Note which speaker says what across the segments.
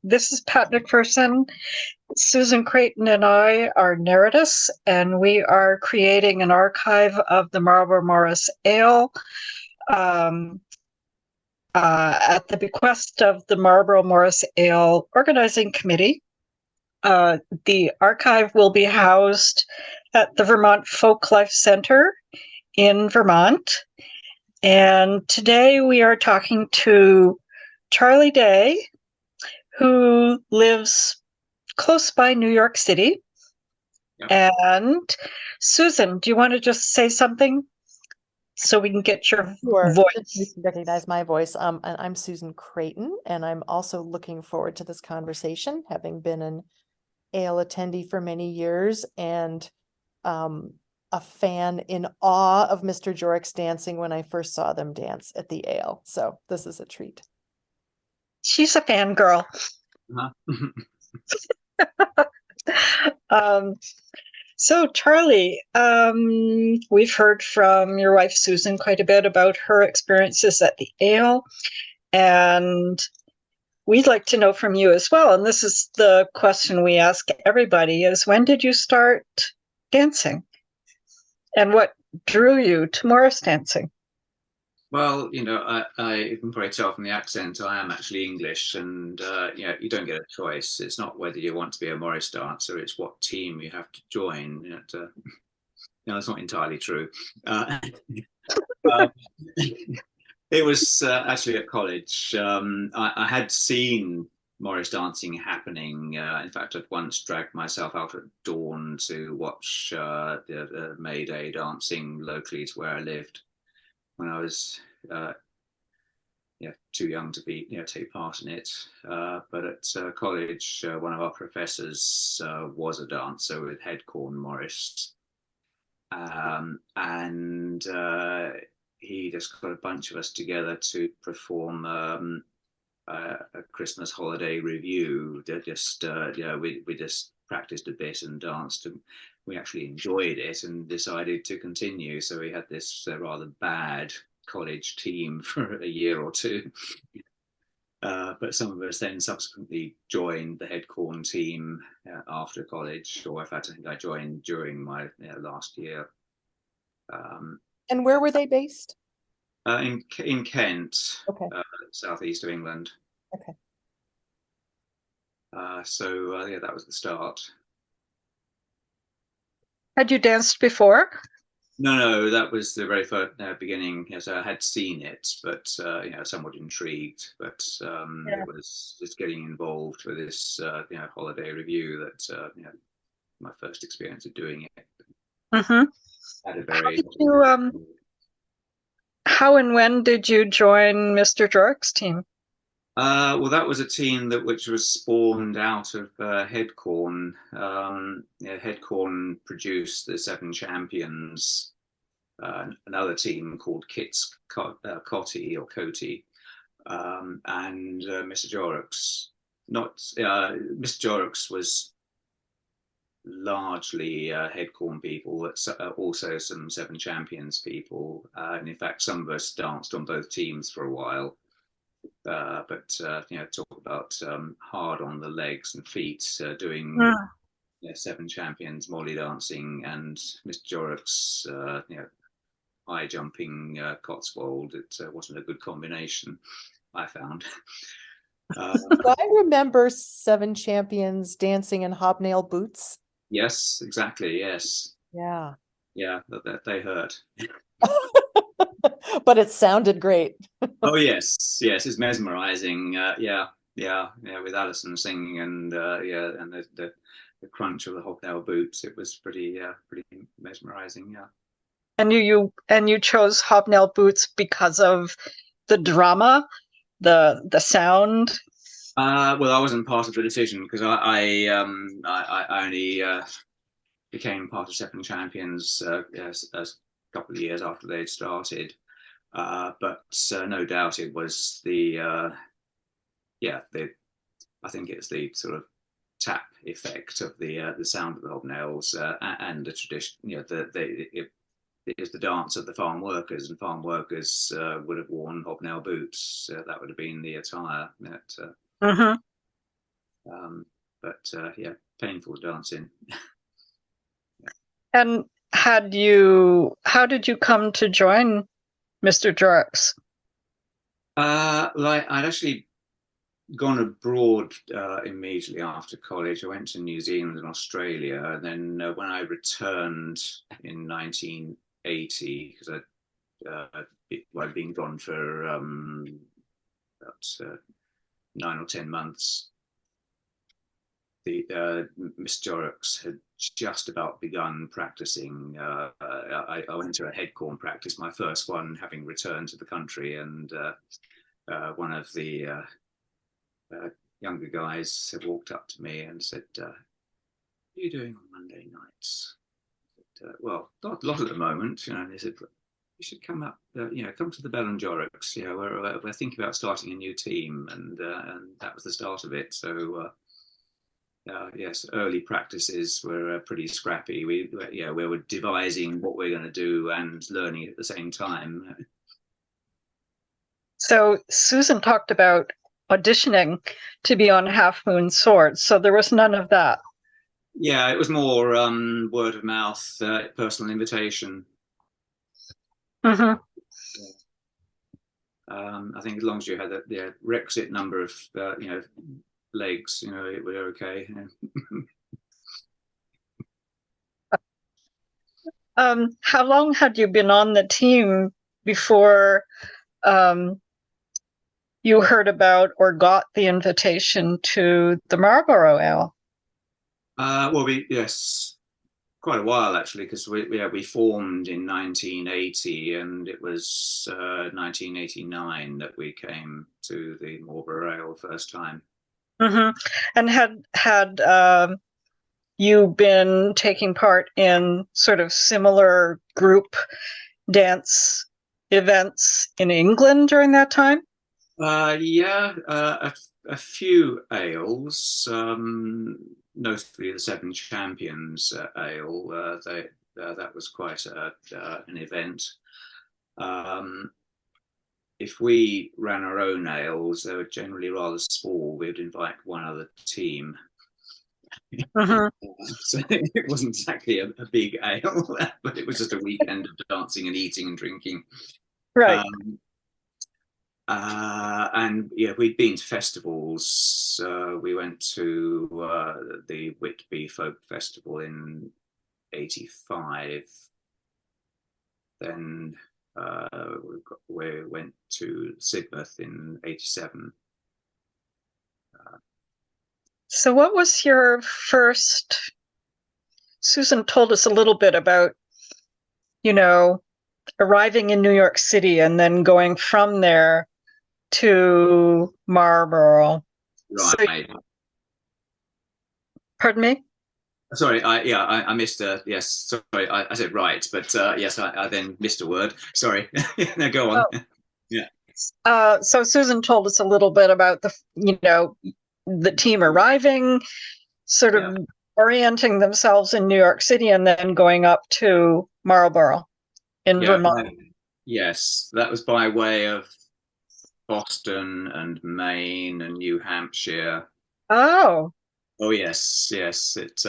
Speaker 1: This is Pat McPherson. Susan Creighton and I are narratists, and we are creating an archive of the Marlboro Morris Ale at the bequest of the Marlboro Morris Ale Organizing Committee. The archive will be housed at the Vermont Folklife Center in Vermont. And today we are talking to Charlie Day, who lives close by New York City. Yep. And Susan, do you want to just say something so we can get your voice?
Speaker 2: You can recognize my voice. I'm Susan Creighton, and I'm also looking forward to this conversation, having been an ale attendee for many years and a fan in awe of Mr. Jorrock's dancing when I first saw them dance at the ale. So this is a treat.
Speaker 1: She's a fangirl. So Charlie, we've heard from your wife Susan quite a bit about her experiences at the ale, and we'd like to know from you as well. And this is the question we ask everybody: is when did you start dancing, and what drew you to Morris dancing?
Speaker 3: Well, you know, you can probably tell from the accent, I am actually English, and you know, you don't get a choice. It's not whether you want to be a Morris dancer; it's what team you have to join. You know, no, that's not entirely true. It was actually at college. I had seen Morris dancing happening. In fact, I'd once dragged myself out at dawn to watch the May Day dancing locally to where I lived when I was too young to be take part in it. But at college, one of our professors was a dancer with Headcorn Morris, and he just got a bunch of us together to perform a Christmas holiday review. We just practiced a bit and danced, and we actually enjoyed it and decided to continue. So we had this rather bad college team for a year or two. But some of us then subsequently joined the Headcorn team after college, or in fact, I think I joined during my last year.
Speaker 2: And where were they based?
Speaker 3: In Kent,
Speaker 2: okay.
Speaker 3: Southeast of England.
Speaker 2: Okay.
Speaker 3: So that was the start.
Speaker 1: Had you danced before?
Speaker 3: No, that was the very first beginning. Yes, I had seen it, but somewhat intrigued. But it was just getting involved with this holiday review that my first experience of doing it.
Speaker 1: Mm-hmm.
Speaker 3: Had a very
Speaker 1: how and when did you join Mr. Jorrock's team?
Speaker 3: Well, that was a team which was spawned out of Headcorn. Headcorn produced the Seven Champions, another team called Kit's Cotty or Coty, and Mr. Jorrock's. Mr. Jorrock's was largely Headcorn people, but also some Seven Champions people, and in fact, some of us danced on both teams for a while. But talk about hard on the legs and feet, doing Seven Champions molly dancing and Mr. Jorrock's high jumping Cotswold. It wasn't a good combination, I found.
Speaker 2: I remember Seven Champions dancing in hobnail boots.
Speaker 3: Yes, exactly. Yes.
Speaker 2: Yeah.
Speaker 3: Yeah, they hurt.
Speaker 2: But it sounded great.
Speaker 3: Oh yes, it's mesmerizing. With Alison singing and and the crunch of the hobnail boots, it was pretty mesmerizing. Yeah.
Speaker 1: And you chose hobnail boots because of the drama, the sound.
Speaker 3: Well, I wasn't part of the decision because I only became part of Seven Champions a couple of years after they'd started. But no doubt it was I think it's the sort of tap effect of the sound of the hobnails and the tradition. It is the dance of the farm workers, and farm workers would have worn hobnail boots. That would have been the attire. But yeah, painful dancing.
Speaker 1: And how did you come to join Mr. Jorrock's?
Speaker 3: Like I'd actually gone abroad immediately after college. I went to New Zealand and Australia, and then when I returned in 1980, because I'd been gone for about 9 or 10 months. Miss Jorrock's had just about begun practicing. I went to a head corn practice, my first one, having returned to the country, and one of the younger guys had walked up to me and said, "What are you doing on Monday nights?" I said, "Well, not a lot at the moment." And he said, "You should come up, come to the Bell and Jorrocks. We're thinking about starting a new team," and that was the start of it. So. Yes, early practices were pretty scrappy. We were devising what we're going to do and learning at the same time.
Speaker 1: So Susan talked about auditioning to be on Half Moon Swords. So there was none of that.
Speaker 3: Yeah, it was more word of mouth, personal invitation.
Speaker 1: Mm-hmm.
Speaker 3: I think as long as you had the requisite number of legs, it was okay.
Speaker 1: How long had you been on the team before you heard about or got the invitation to the Marlboro Ale?
Speaker 3: Yes, quite a while actually, because we formed in 1980, and it was 1989 that we came to the Marlboro Ale first time.
Speaker 1: Mm-hmm. And had you been taking part in sort of similar group dance events in England during that time?
Speaker 3: A few ales, notably the Seven Champions Ale. That was quite an event. If we ran our own ales, they were generally rather small. We'd invite one other team.
Speaker 1: Mm-hmm.
Speaker 3: So it wasn't exactly a big ale, but it was just a weekend of dancing and eating and drinking.
Speaker 1: Right.
Speaker 3: And yeah, we'd been to festivals. We went to the Whitby Folk Festival in '85. Then we went to Sidmouth in '87.
Speaker 1: So what was your first? Susan told us a little bit about, arriving in New York City and then going from there to Marlboro.
Speaker 3: Right.
Speaker 1: So, pardon me?
Speaker 3: Sorry, I missed a yes. Sorry, I said right, but yes, I then missed a word. Sorry. No, go on.
Speaker 1: Oh.
Speaker 3: Yeah.
Speaker 1: So Susan told us a little bit about the team arriving, sort of orienting themselves in New York City, and then going up to Marlboro in Vermont.
Speaker 3: Yes, that was by way of Boston and Maine and New Hampshire.
Speaker 1: Oh.
Speaker 3: Oh yes. It.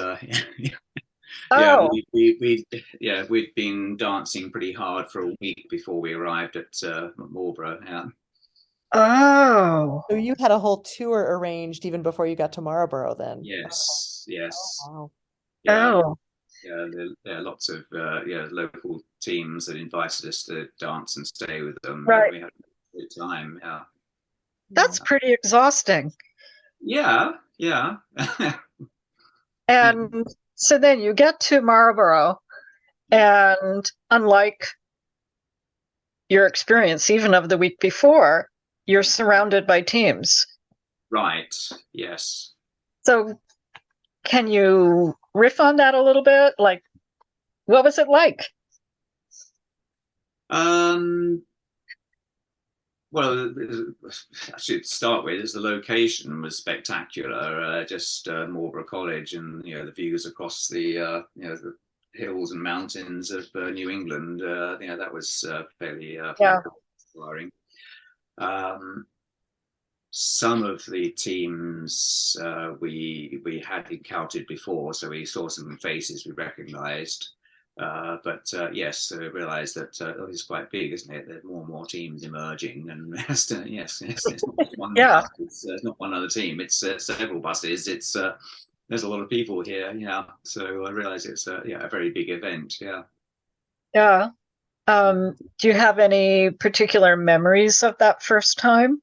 Speaker 1: Oh.
Speaker 3: We'd been dancing pretty hard for a week before we arrived at Marlboro. Yeah.
Speaker 1: Oh.
Speaker 2: So you had a whole tour arranged even before you got to Marlboro then?
Speaker 3: Yes.
Speaker 2: Oh, wow.
Speaker 3: Yeah.
Speaker 1: Oh.
Speaker 3: Yeah, there are lots of local teams that invited us to dance and stay with them.
Speaker 1: Right.
Speaker 3: We had a good time. Yeah.
Speaker 1: That's pretty exhausting.
Speaker 3: Yeah.
Speaker 1: And so then you get to Marlboro, and unlike your experience even of the week before, you're surrounded by teams.
Speaker 3: Right. Yes.
Speaker 1: So can you riff on that a little bit? Like, what was it like?
Speaker 3: Well, I should start with is the location was spectacular. Just Marlborough College, and the views across the the hills and mountains of New England. That was fairly inspiring. some of the teams we had encountered before, so we saw some faces we recognised. But yes, we realised that it's quite big, isn't it? There's more and more teams emerging, and yes, it's not just one
Speaker 1: Yeah.
Speaker 3: bus. It's not one other team. It's several buses. It's there's a lot of people here. Yeah, so I realise it's a very big event. Yeah.
Speaker 1: Yeah. Do you have any particular memories of that first time?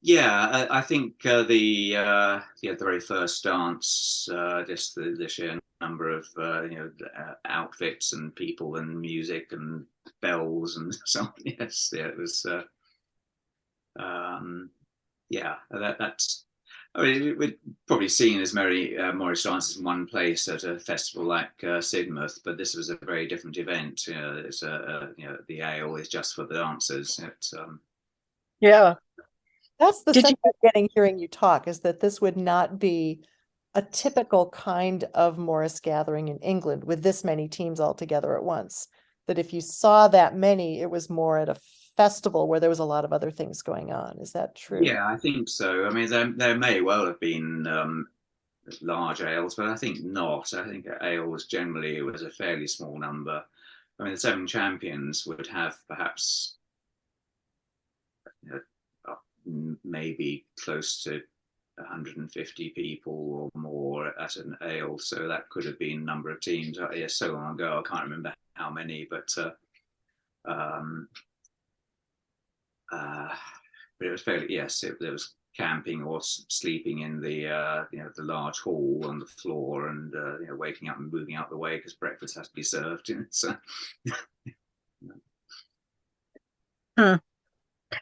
Speaker 3: Yeah, I think the very first dance, just the sheer number of outfits and people and music and bells and so on. Yes, yeah, it was. Yeah, that's. I mean, we'd probably seen as Mary Morris dances in one place at a festival like Sidmouth, but this was a very different event. It's the ale is just for the dancers. It's
Speaker 1: Yeah.
Speaker 2: That's the
Speaker 1: Did
Speaker 2: sense
Speaker 1: you?
Speaker 2: I'm getting hearing you talk, is that this would not be a typical kind of Morris gathering in England with this many teams all together at once. That if you saw that many, it was more at a festival where there was a lot of other things going on. Is that true?
Speaker 3: Yeah, I think so. I mean, there may well have been large ales, but I think not. I think ales generally it was a fairly small number. I mean, the Seven Champions would have perhaps maybe close to 150 people or more at an ale, so that could have been a number of teams. Yeah, so long ago, I can't remember how many, but it was fairly, yes, there was camping or sleeping in the the large hall on the floor, and waking up and moving out the way because breakfast has to be served. So
Speaker 1: Hmm.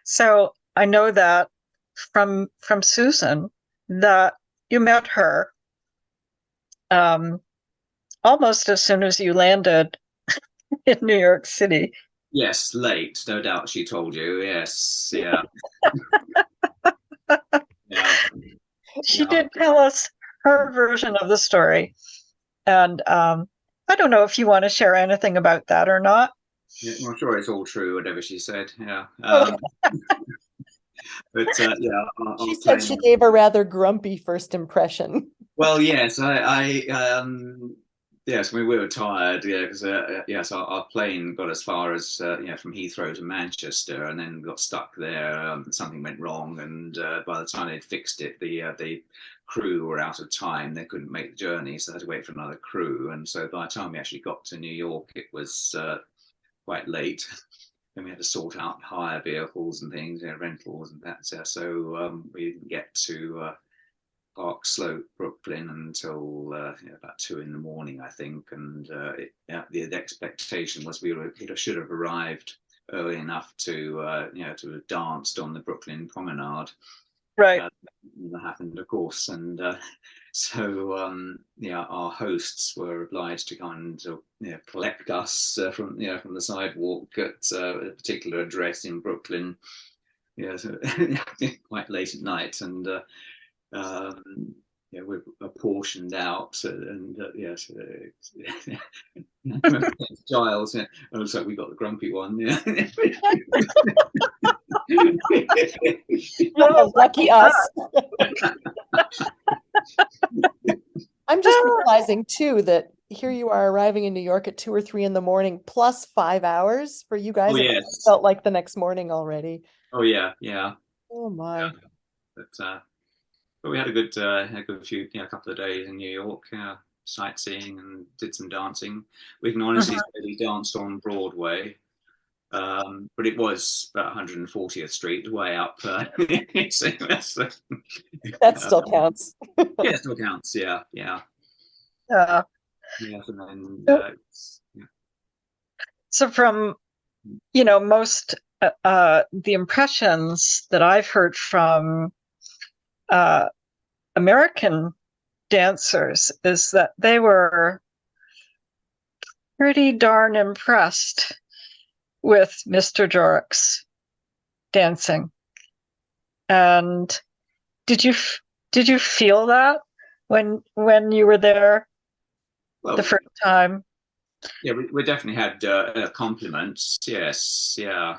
Speaker 1: So I know that from Susan that you met her almost as soon as you landed in New York City.
Speaker 3: yes, late, no doubt she told you. Yes, yeah. Yeah.
Speaker 1: She did tell us her version of the story. And I don't know if you want to share anything about that or not.
Speaker 3: Yeah, well, I'm sure it's all true, whatever she said. Yeah.
Speaker 1: Oh.
Speaker 3: But yeah,
Speaker 2: She said she gave a rather grumpy first impression.
Speaker 3: Well, yes, yes, we were tired. Yeah, because yes, our plane got as far as from Heathrow to Manchester, and then got stuck there. Something went wrong, and by the time they'd fixed it, the crew were out of time. They couldn't make the journey, so they had to wait for another crew. And so by the time we actually got to New York, it was quite late. Then we had to sort out hire vehicles and things, rentals and that. So we didn't get to Park Slope, Brooklyn, until about 2 a.m, I think. And the expectation was we should have arrived early enough to to have danced on the Brooklyn Promenade.
Speaker 1: Right.
Speaker 3: That happened, of course, and so our hosts were obliged to kind of collect us from the sidewalk at a particular address in Brooklyn. Yeah, so quite late at night, and we're apportioned out, and yes, Giles. It looks like we got the grumpy one. Yeah.
Speaker 2: Oh, lucky us. I'm just realizing too that here you are arriving in New York at 2 or 3 in the morning, plus 5 hours for you guys.
Speaker 3: Oh,
Speaker 2: It
Speaker 3: yes.
Speaker 2: felt like the next morning already.
Speaker 3: Oh yeah, yeah.
Speaker 2: Oh my.
Speaker 3: But we had a good few, couple of days in New York, sightseeing and did some dancing. We can honestly say we danced on Broadway, but it was about 140th Street, way up.
Speaker 2: That still counts.
Speaker 3: Yeah, it still counts. Yeah, yeah.
Speaker 1: Yeah.
Speaker 3: Yes, and then
Speaker 1: So from most the impressions that I've heard from American dancers is that they were pretty darn impressed with Mr. Jorrock's dancing. And did you feel that when you were there the first time?
Speaker 3: Yeah, we definitely had compliments. Yes, yeah.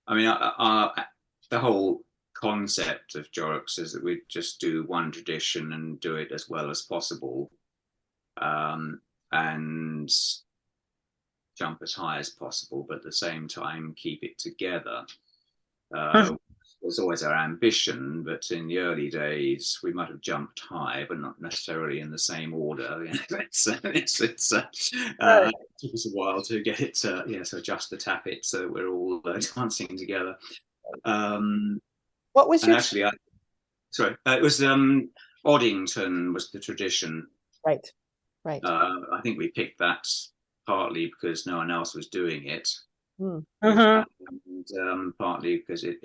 Speaker 3: I mean, the whole concept of Jorrock is that we just do one tradition and do it as well as possible, and jump as high as possible, but at the same time keep it together. Was always our ambition, but in the early days we might have jumped high, but not necessarily in the same order. You know, it took us a while to get it, so adjust the tappet so we're all dancing together.
Speaker 2: What was
Speaker 3: and
Speaker 2: your
Speaker 3: actually, it was Oddington was the tradition.
Speaker 2: right?
Speaker 3: I think we picked that partly because no one else was doing it.
Speaker 1: Mm-hmm.
Speaker 3: And partly because it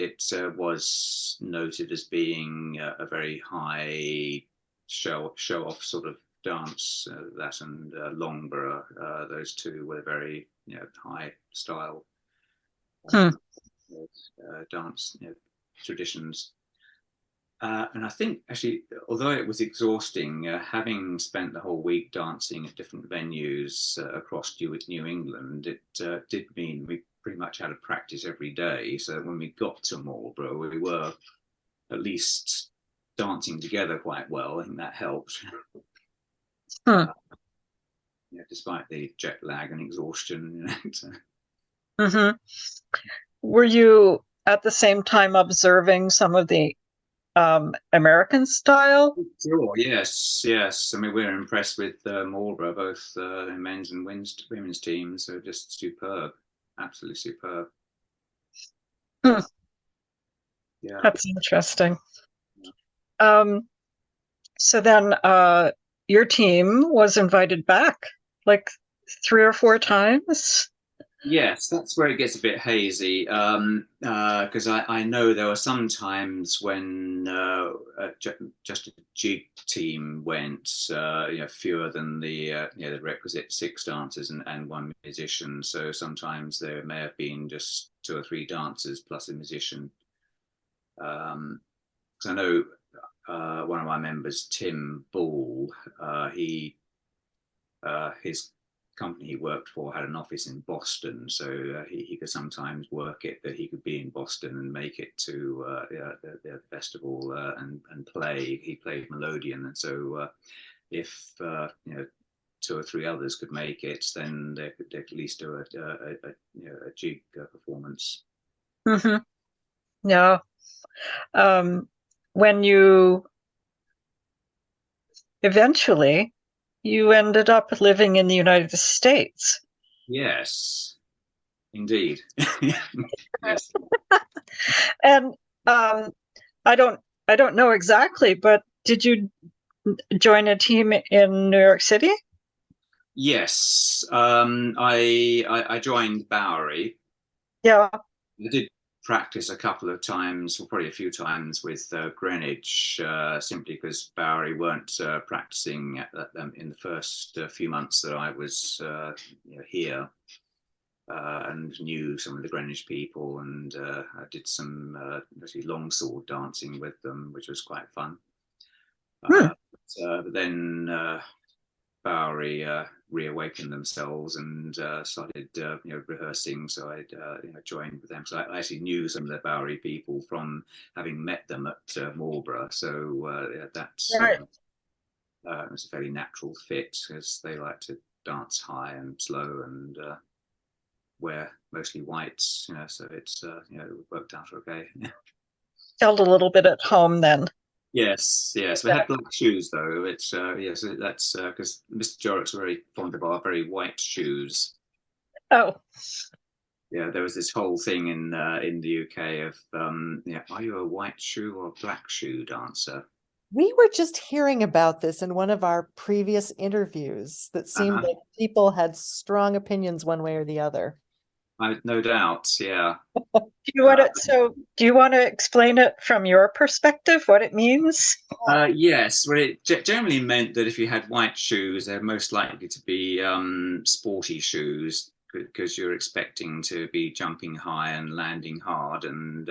Speaker 3: was noted as being a very high show off sort of dance. That and Longborough, those two were very high style dance traditions. And I think actually, although it was exhausting, having spent the whole week dancing at different venues across New England, it did mean we pretty much had to practice every day. So when we got to Marlborough, we were at least dancing together quite well. I think that helped. Despite the jet lag and exhaustion.
Speaker 1: Mm-hmm. Were you at the same time observing some of the American style?
Speaker 3: Sure. Yes. I mean, we're impressed with Marlborough, both in men's and women's teams. So just superb, absolutely superb. Yeah,
Speaker 1: That's interesting. So then your team was invited back like 3 or 4 times?
Speaker 3: Yes, that's where it gets a bit hazy, because I know there were some times when just a jig team went, fewer than the the requisite 6 dancers and 1 musician. So sometimes there may have been just 2 or 3 dancers plus a musician. Because I know one of my members, Tim Ball, his company he worked for had an office in Boston, so he could sometimes work it that he could be in Boston and make it to the festival and play. He played melodeon, and so if 2 or 3 others could make it, then they could at least do a jig performance.
Speaker 1: Mm-hmm. Yeah. When you eventually you ended up living in the United States.
Speaker 3: Yes, indeed. Yes.
Speaker 1: And I don't know exactly, but did you join a team in New York City?
Speaker 3: Yes, I joined Bouwerie.
Speaker 1: Yeah.
Speaker 3: I did practice a couple of times, or probably a few times, with Greenwich, simply because Bouwerie weren't practicing in the first few months that I was here, and knew some of the Greenwich people, and I did some actually longsword dancing with them, which was quite fun. But then Bouwerie reawakened themselves and started rehearsing, so I joined with them. So I actually knew some of the Bouwerie people from having met them at Marlborough, so that's
Speaker 1: Right.
Speaker 3: it was a fairly natural fit, because they like to dance high and slow and wear mostly whites, so it's it worked out okay.
Speaker 1: Felt a little bit at home then.
Speaker 3: Yes. We had black shoes though. It's yes, that's because Mr. Jorrock's very fond of our very white shoes.
Speaker 1: Oh.
Speaker 3: Yeah, there was this whole thing in the UK of are you a white shoe or a black shoe dancer?
Speaker 2: We were just hearing about this in one of our previous interviews that seemed like people had strong opinions one way or the other.
Speaker 3: No doubt, yeah.
Speaker 1: Do you want to explain it from your perspective, what it means?
Speaker 3: Yes, well, it generally meant that if you had white shoes, they're most likely to be sporty shoes, because you're expecting to be jumping high and landing hard, and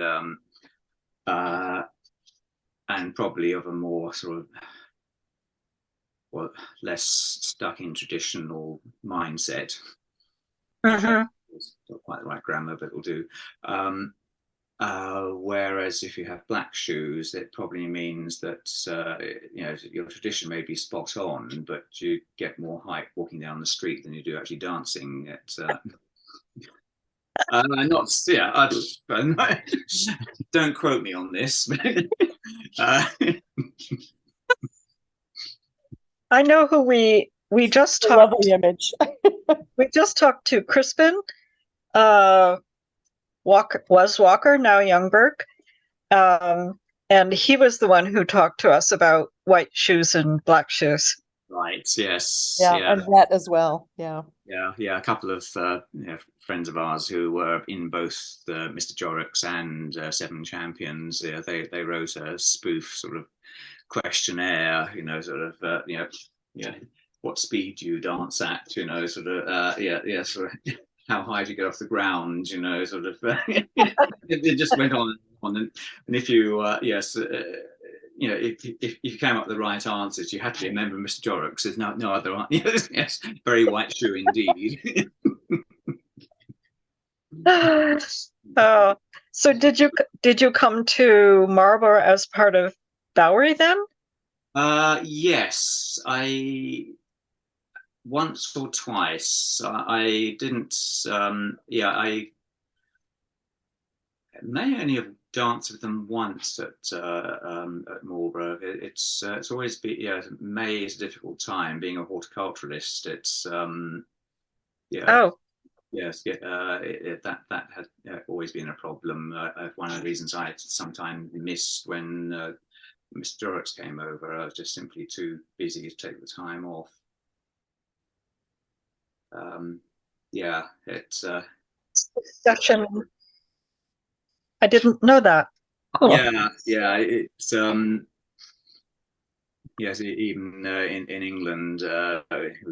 Speaker 3: probably of a more sort of less stuck in traditional mindset.
Speaker 1: Mm-hmm.
Speaker 3: It's not quite the right grammar, but it'll do. Whereas if you have black shoes, it probably means that your tradition may be spot on, but you get more hype walking down the street than you do actually dancing. Not yeah. Don't quote me on this.
Speaker 1: I know who we just talked.
Speaker 2: Lovely image.
Speaker 1: We just talked to Crispin. Walker, now Youngberg. And he was the one who talked to us about white shoes and black shoes.
Speaker 3: Right. Yes.
Speaker 2: Yeah, and that as well. Yeah.
Speaker 3: Yeah. A couple of friends of ours who were in both Mr. Jorrock's and Seven Champions. Yeah, they wrote a spoof sort of questionnaire. What speed do you dance at? Sort of. Sort of. How high do you get off the ground? Sort of. It just went on and on, and if you if you came up with the right answers, you had to remember Mr. Jorrock says no other answers. Yes, very white shoe indeed.
Speaker 1: Oh, so did you come to Marlborough as part of Bouwerie then?
Speaker 3: Yes, I once or twice. I didn't. I may only have danced with them once at Marlborough. It's always been May is a difficult time. Being a horticulturalist, it's
Speaker 1: Oh.
Speaker 3: Yes, that has always been a problem. One of the reasons I sometimes missed when Mr. Jorrock came over, I was just simply too busy to take the time off. It's
Speaker 1: session. I didn't know that. Cool.
Speaker 3: It's yes, even in England,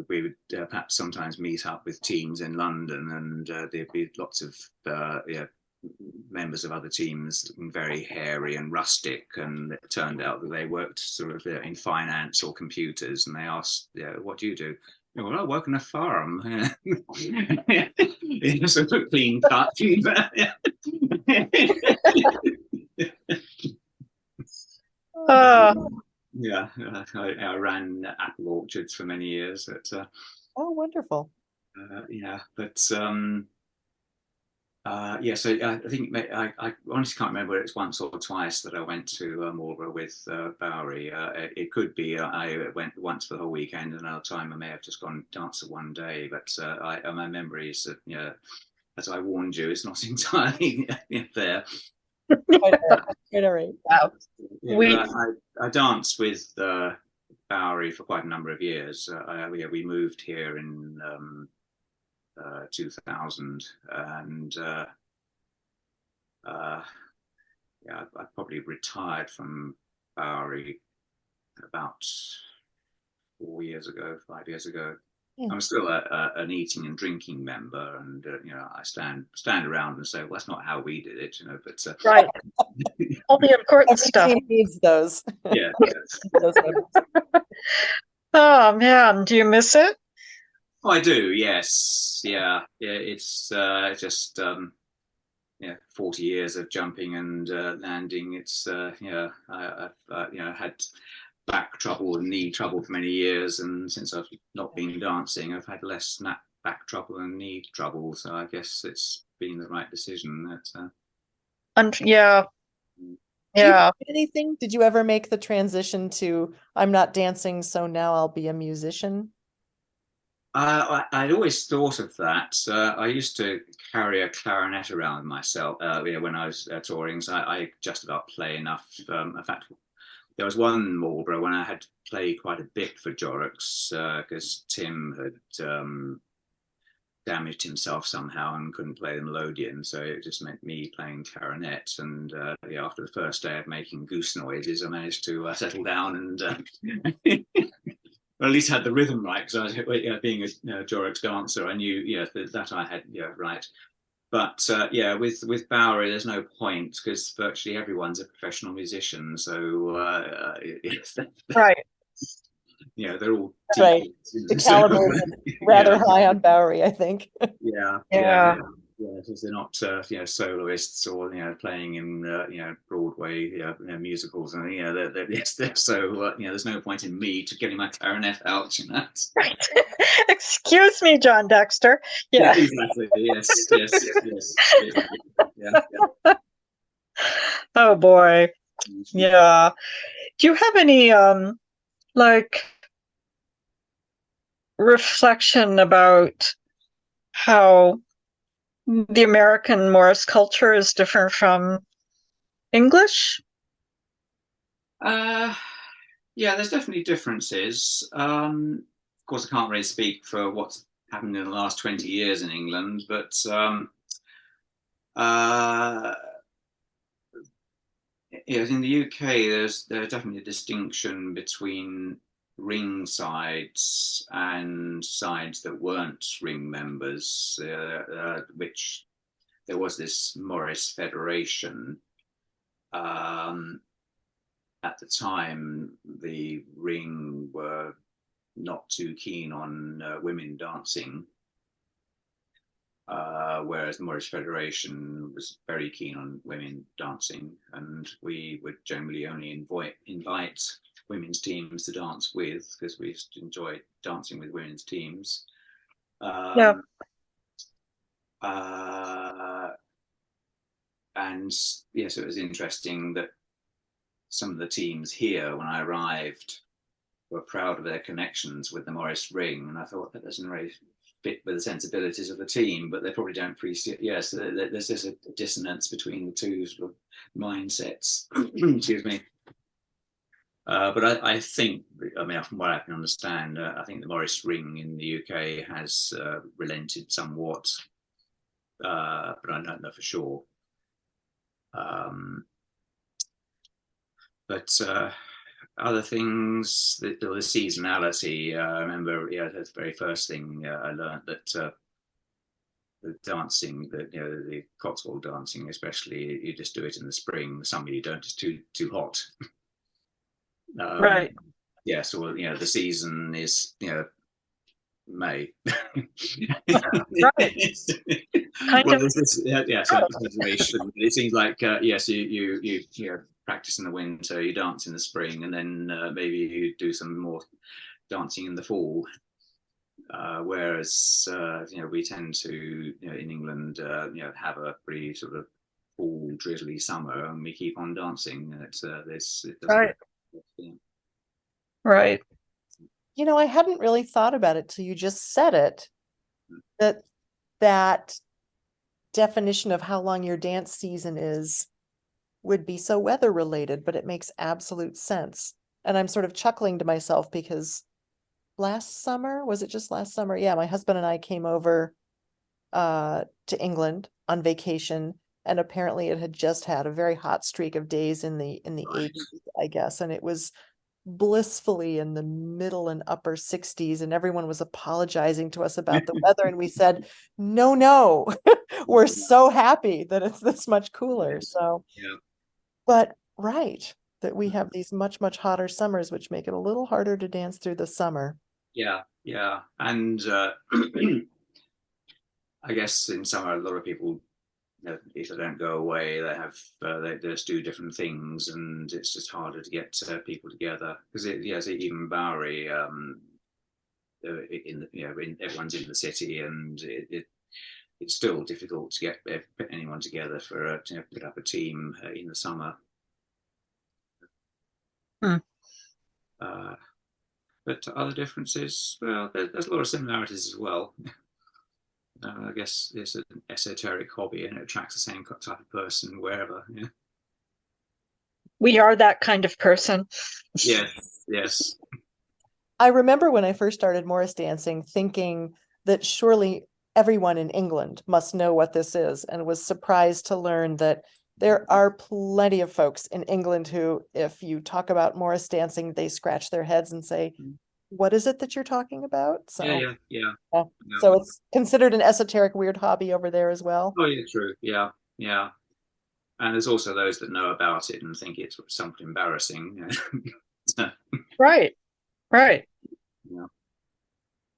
Speaker 3: we would perhaps sometimes meet up with teams in London, and there'd be lots of members of other teams looking very hairy and rustic, and it turned out that they worked sort of in finance or computers, and they asked, what do you do? Well, I work on a farm. It's a clean cut. I ran apple orchards for many years.
Speaker 2: Oh, wonderful.
Speaker 3: So I think I honestly can't remember. It's once or twice that I went to Marlborough with Bouwerie. It could be I went once for the whole weekend, and another time I may have just gone dance for one day. But my memory is that, as I warned you, it's not entirely there.
Speaker 2: Quite all right.
Speaker 1: Wow.
Speaker 3: I danced with Bouwerie for quite a number of years. We moved here in 2000, and I probably retired from Bouwerie about 5 years ago. I'm still an eating and drinking member, and I stand around and say, well, that's not how we did it, but
Speaker 1: right. All the important stuff.
Speaker 2: Team needs those.
Speaker 3: Yeah.
Speaker 1: Oh man, do you miss it?
Speaker 3: Oh, I do. Yes. Yeah. It's just 40 years of jumping and landing. It's I've had back trouble and knee trouble for many years, and since I've not been dancing, I've had less back trouble and knee trouble. So I guess it's been the right decision.
Speaker 2: Anything? Did you ever make the transition to I'm not dancing, so now I'll be a musician?
Speaker 3: I'd always thought of that. I used to carry a clarinet around myself when I was touring, so I just about play enough. In fact, there was one Marlborough when I had to play quite a bit for Jorrock's because Tim had damaged himself somehow and couldn't play the melodeon, so it just meant me playing clarinet. And after the first day of making goose noises, I managed to settle down and or at least had the rhythm right, because I was being a Jorrock's dancer. I knew that I had right. But with Bouwerie, there's no point because virtually everyone's a professional musician. So
Speaker 1: right.
Speaker 3: They're all
Speaker 2: right. The caliber is rather high on Bouwerie, I think.
Speaker 1: Yeah.
Speaker 3: Yeah, because they're not soloists or playing in Broadway musicals, and they're yes, they're so there's no point in me to getting my clarinet out.
Speaker 1: Right. Excuse me, John Dexter. Yeah.
Speaker 3: Exactly. Yes, yes, yes. Yeah.
Speaker 1: Oh boy. Yeah. Do you have any like reflection about how the American Morris culture is different from English?
Speaker 3: Yeah, there's definitely differences. Of course, I can't really speak for what's happened in the last 20 years in England, but in the UK, there's definitely a distinction between ring sides and sides that weren't ring members, which there was this Morris Federation. At the time, the ring were not too keen on women dancing, whereas the Morris Federation was very keen on women dancing, and we would generally only invite women's teams to dance with, because we used to enjoy dancing with women's teams.
Speaker 1: Yeah.
Speaker 3: And yes, it was interesting that some of the teams here, when I arrived, were proud of their connections with the Morris ring, and I thought that doesn't really fit with the sensibilities of the team, but they probably don't appreciate. Yes, there's just a dissonance between the two sort of mindsets. Excuse me. But I think, I mean, from what I can understand, I think the Morris ring in the UK has relented somewhat, but I don't know for sure. But other things, the seasonality. I remember, that's the very first thing I learned, that the dancing, the Cotswold dancing, especially, you just do it in the spring. The summer you don't; it's too hot.
Speaker 1: Right.
Speaker 3: Yes, or the season is May.
Speaker 1: Right. Kind
Speaker 3: Well,
Speaker 1: of.
Speaker 3: there's this, exaggeration. It seems like yes, you practice in the winter, you dance in the spring, and then maybe you do some more dancing in the fall. Whereas we tend to in England have a pretty sort of fall drizzly summer, and we keep on dancing. And it doesn't.
Speaker 1: Right. Right.
Speaker 2: I hadn't really thought about it till you just said it, that definition of how long your dance season is would be so weather related, but it makes absolute sense. And I'm sort of chuckling to myself because last summer, was it just last summer? Yeah, my husband and I came over to England on vacation, and apparently it had just had a very hot streak of days in the 80s, I guess, and it was blissfully in the middle and upper 60s, and everyone was apologizing to us about the weather, and we said no, we're so happy that it's this much cooler. So but right, that we have these much hotter summers, which make it a little harder to dance through the summer.
Speaker 3: Yeah, and I guess in summer a lot of people, if they don't go away, they have they just do different things, and it's just harder to get people together, because even Bouwerie, everyone's in the city, and it's still difficult to get anyone together for to put up a team in the summer. But other differences, well, there's a lot of similarities as well. I guess it's an esoteric hobby, and it attracts the same type of person wherever. Yeah.
Speaker 1: We are that kind of person.
Speaker 3: Yes.
Speaker 2: I remember when I first started Morris dancing, thinking that surely everyone in England must know what this is, and was surprised to learn that there are plenty of folks in England who, if you talk about Morris dancing, they scratch their heads and say, what is it that you're talking about? So
Speaker 3: Yeah.
Speaker 2: So it's considered an esoteric, weird hobby over there as well.
Speaker 3: Oh, yeah, true. Yeah. And there's also those that know about it and think it's something embarrassing.
Speaker 1: Right.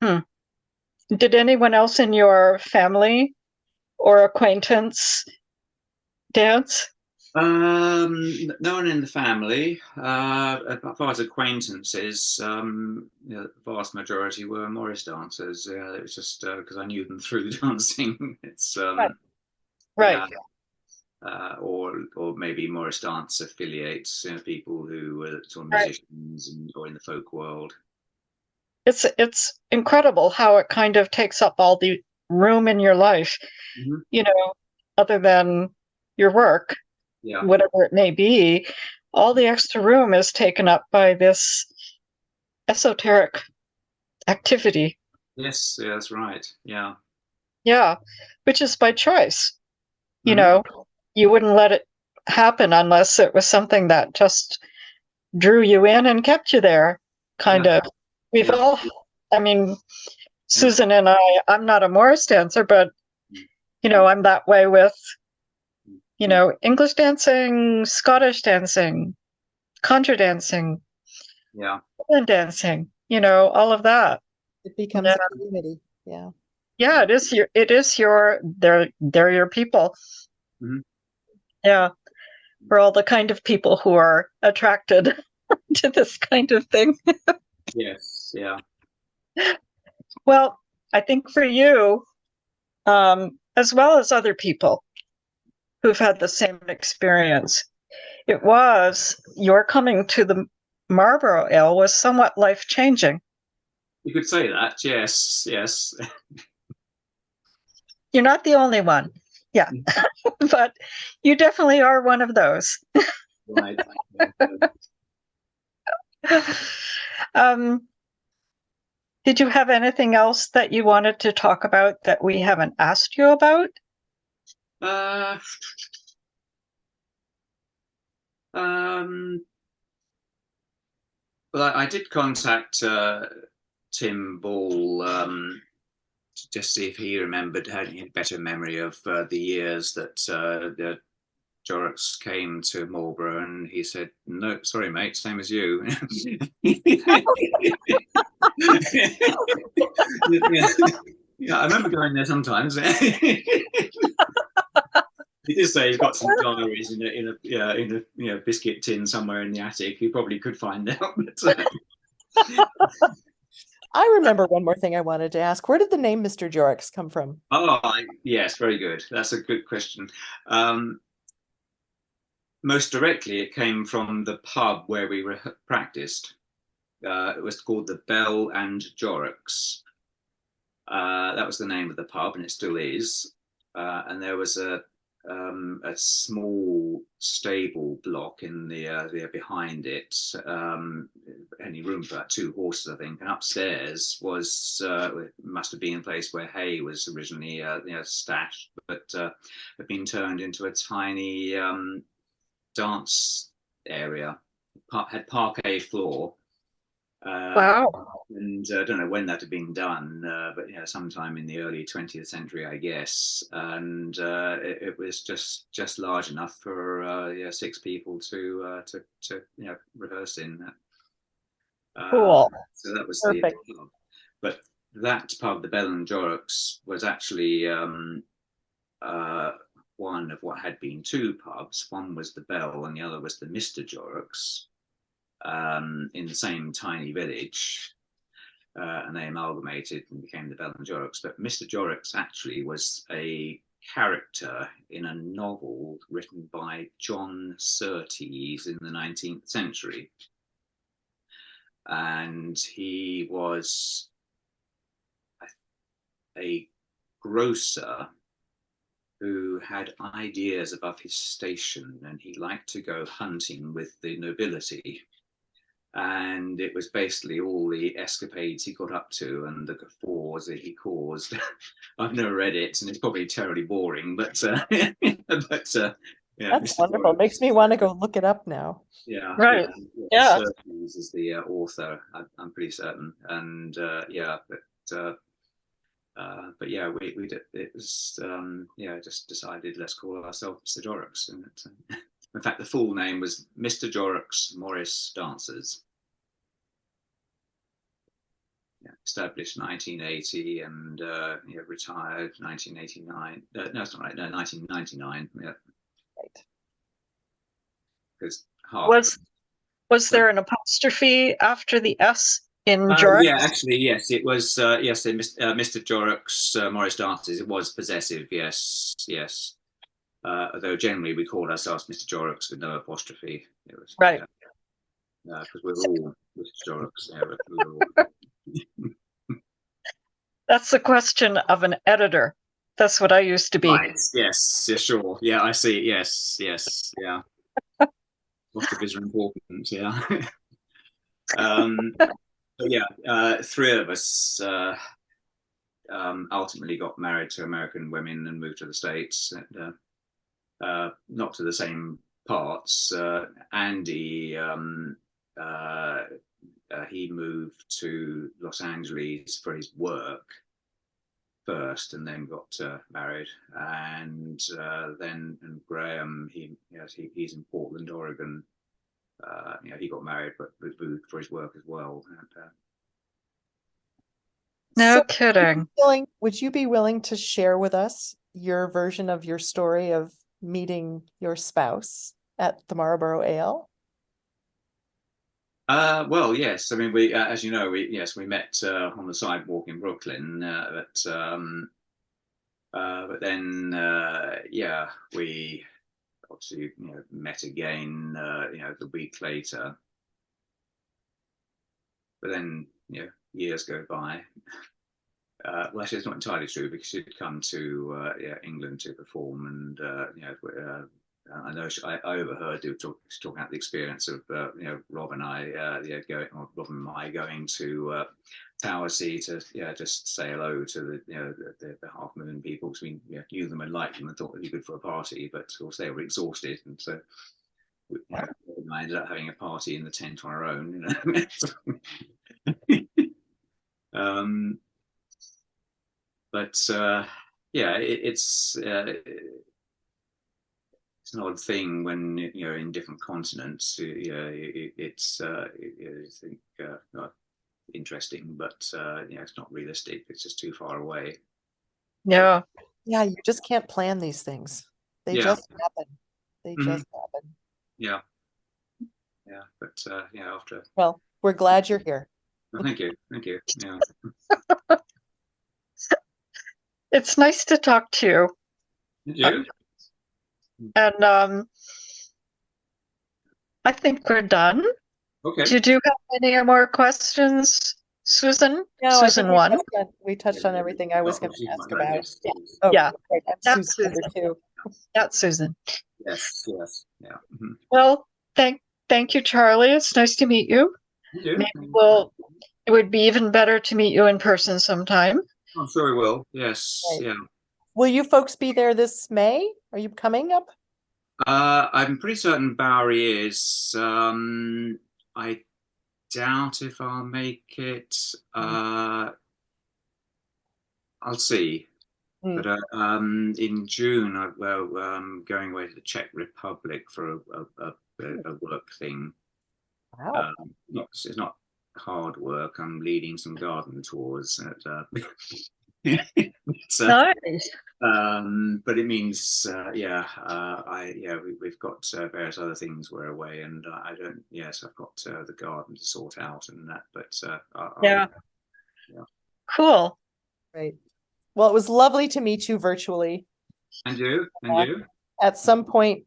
Speaker 3: Yeah.
Speaker 1: Did anyone else in your family or acquaintance dance?
Speaker 3: No one in the family. As far as acquaintances, the vast majority were Morris dancers. It was just because I knew them through dancing. It's
Speaker 1: Right.
Speaker 3: or maybe Morris dance affiliates, people who were sort of
Speaker 1: Right.
Speaker 3: musicians or in the folk world.
Speaker 1: It's incredible how it kind of takes up all the room in your life,
Speaker 3: Mm-hmm.
Speaker 1: other than your work,
Speaker 3: Yeah.
Speaker 1: whatever it may be. All the extra room is taken up by this esoteric activity.
Speaker 3: Yes. Yeah, that's right. Yeah.
Speaker 1: Yeah, which is by choice.
Speaker 3: Mm-hmm.
Speaker 1: You wouldn't let it happen unless it was something that just drew you in and kept you there, kind
Speaker 3: Yeah.
Speaker 1: of. We've
Speaker 3: Yeah.
Speaker 1: all, I mean,
Speaker 3: Yeah.
Speaker 1: Susan and I'm not a Morris dancer, but, I'm that way with, English dancing, Scottish dancing, contra dancing,
Speaker 3: Yeah.
Speaker 1: Highland dancing, all of that.
Speaker 2: It becomes
Speaker 1: Yeah,
Speaker 2: a community. Yeah.
Speaker 1: yeah, they're your people.
Speaker 3: Mm-hmm.
Speaker 1: Yeah, we're all the kind of people who are attracted to this kind of thing.
Speaker 3: Yes. Yeah.
Speaker 1: Well, I think for you, as well as other people who've had the same experience, it was your coming to the Marlboro Ale was somewhat life changing.
Speaker 3: You could say that. Yes. Yes.
Speaker 1: You're not the only one. Yeah, but you definitely are one of those.
Speaker 3: Right.
Speaker 1: um, did you have anything else that you wanted to talk about that we haven't asked you about?
Speaker 3: Uh, um, well, I did contact Tim Ball to just see if he remembered, had a better memory of the years that the Jorrocks came to Marlborough, and he said, "No, sorry, mate, same as you." Yeah, yeah, I remember going there sometimes. He did say he's got some diaries in a biscuit tin somewhere in the attic. He probably could find out. But,
Speaker 2: I remember one more thing I wanted to ask. Where did the name Mr. Jorrocks come from?
Speaker 3: Yes, very good. That's a good question. Most directly, it came from the pub where we practiced. It was called the Bell and Jorrocks. That was the name of the pub, and it still is. And there was a small stable block in the behind it, any room for about 2 horses, I think. And upstairs was must have been a place where hay was originally stashed, but had been turned into a tiny dance area. Had parquet floor.
Speaker 1: Wow.
Speaker 3: And I don't know when that had been done, but sometime in the early 20th century, I guess. And it was just large enough for 6 people to rehearse in.
Speaker 1: Cool.
Speaker 3: So that was
Speaker 2: Perfect.
Speaker 3: the pub. But that pub, the Bell and Jorrocks, was actually one of what had been 2 pubs. One was the Bell, and the other was the Mr. Jorrocks, in the same tiny village. And they amalgamated and became the Bell and Jorrocks. But Mr. Jorrocks actually was a character in a novel written by John Surtees in the 19th century. And he was a grocer who had ideas above his station, and he liked to go hunting with the nobility. And it was basically all the escapades he got up to and the guffaws that he caused. I've never read it, and it's probably terribly boring, but yeah,
Speaker 2: That's
Speaker 3: Mr.
Speaker 2: wonderful.
Speaker 3: Jorrocks,
Speaker 2: makes me want to go look it up now.
Speaker 3: yeah,
Speaker 1: Right.
Speaker 3: yeah.
Speaker 1: Yeah.
Speaker 3: Surtees is the author. I'm pretty certain, and but yeah, we did, it was just decided let's call ourselves Mr. Jorrocks, and in fact the full name was Mr. Jorrocks Morris Dancers. established 1980 and retired 1989. No, it's not right. No, 1999. Yeah,
Speaker 2: Right.
Speaker 3: because half.
Speaker 1: Was there an apostrophe after the S in Jorrock?
Speaker 3: Yeah, actually, yes, it was. Yes, in Mr. Jorrock's Morris Dances, it was possessive. Yes, yes. Though generally we called ourselves Mr. Jorrocks with no apostrophe. It was
Speaker 1: Right.
Speaker 3: because we're all Mr. Jorrocks. Yeah, we're all.
Speaker 1: That's the question of an editor. That's what I used to be.
Speaker 3: Right. Yes. Yeah. Sure. Yeah. I see. Yes. Yes. Yeah. Apostrophes are important. Yeah. But yeah, three of us ultimately got married to American women and moved to the States. Not to the same parts. Andy, he moved to Los Angeles for his work first, and then got married. And then Graham, he's in Portland, Oregon. He got married, but moved for his work as well. And,
Speaker 1: No
Speaker 2: So
Speaker 1: kidding.
Speaker 2: would you be willing to share with us your version of your story of meeting your spouse at the Marlboro Ale?
Speaker 3: Well, yes. I mean, we, as you know, we met on the sidewalk in Brooklyn, but then, we obviously met again, the week later. But then, years go by. Well, actually, it's not entirely true because she'd come to England to perform, and I know I overheard you talking about the experience of Rob and I Rob and I going to Tower C to just say hello to the Half Moon people, because we knew them and liked them and thought they'd be good for a party, but of course they were exhausted, and so I ended up having a party in the tent on our own. But it's an odd thing when in different continents. It's interesting, but it's not realistic. It's just too far away.
Speaker 1: Yeah.
Speaker 2: Yeah, you just can't plan these things. They just happen. They just happen.
Speaker 3: Yeah. Yeah, but after.
Speaker 2: Well, we're glad you're here.
Speaker 3: Oh, thank you. Yeah.
Speaker 1: It's nice to talk to you.
Speaker 3: You?
Speaker 1: And I think we're done.
Speaker 3: Okay.
Speaker 1: Did you have any more questions, Susan?
Speaker 2: No,
Speaker 1: Susan one.
Speaker 2: We touched on everything I was going to ask about.
Speaker 3: Yes.
Speaker 2: Oh,
Speaker 1: Yeah.
Speaker 2: right, I'm
Speaker 1: That's
Speaker 2: Susan number
Speaker 1: Susan.
Speaker 2: 2.
Speaker 1: That's Susan.
Speaker 3: Yes. Yeah.
Speaker 1: Well, thank you, Charlie. It's nice to meet you. Maybe it would be even better to meet you in person sometime.
Speaker 3: I'm sure we will. Yes.
Speaker 2: Right.
Speaker 3: Yeah.
Speaker 2: Will you folks be there this May? Are you coming up?
Speaker 3: I'm pretty certain Bouwerie is. I doubt if I'll make it. I'll see. But in June, I'm going away to the Czech Republic for a work thing.
Speaker 2: Wow.
Speaker 3: It's not hard work. I'm leading some garden tours.
Speaker 1: Nice.
Speaker 3: But it means, we've got various other things we're away, and I don't. Yes, I've got the garden to sort out and that. But
Speaker 1: Yeah. Cool.
Speaker 2: Great. Well, it was lovely to meet you virtually.
Speaker 3: And you.
Speaker 2: At some point,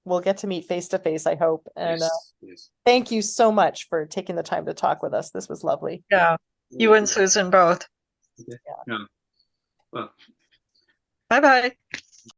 Speaker 2: we'll get to meet face to face, I hope. And
Speaker 3: yes.
Speaker 2: Thank you so much for taking the time to talk with us. This was lovely.
Speaker 1: Yeah. You and Susan both.
Speaker 3: Okay. Yeah. No. Well.
Speaker 1: Bye-bye.